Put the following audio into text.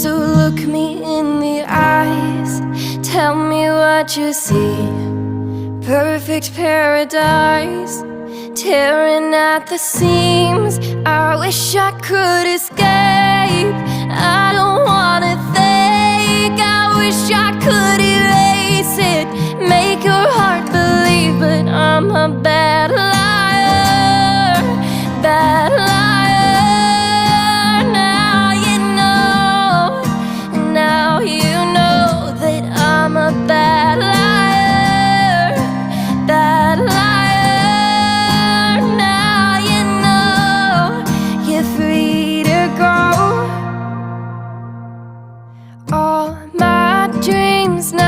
So look me in the eyes, tell me what you see. Perfect paradise, tearing at the seams. I wish I could escape. I don't wanna think. I wish I could erase it, make your heart believe, but I'm a bad liar, bad liar. Now you know, now you know that I'm a bad liar, bad liar. Now you know you're free to go. All my dreams now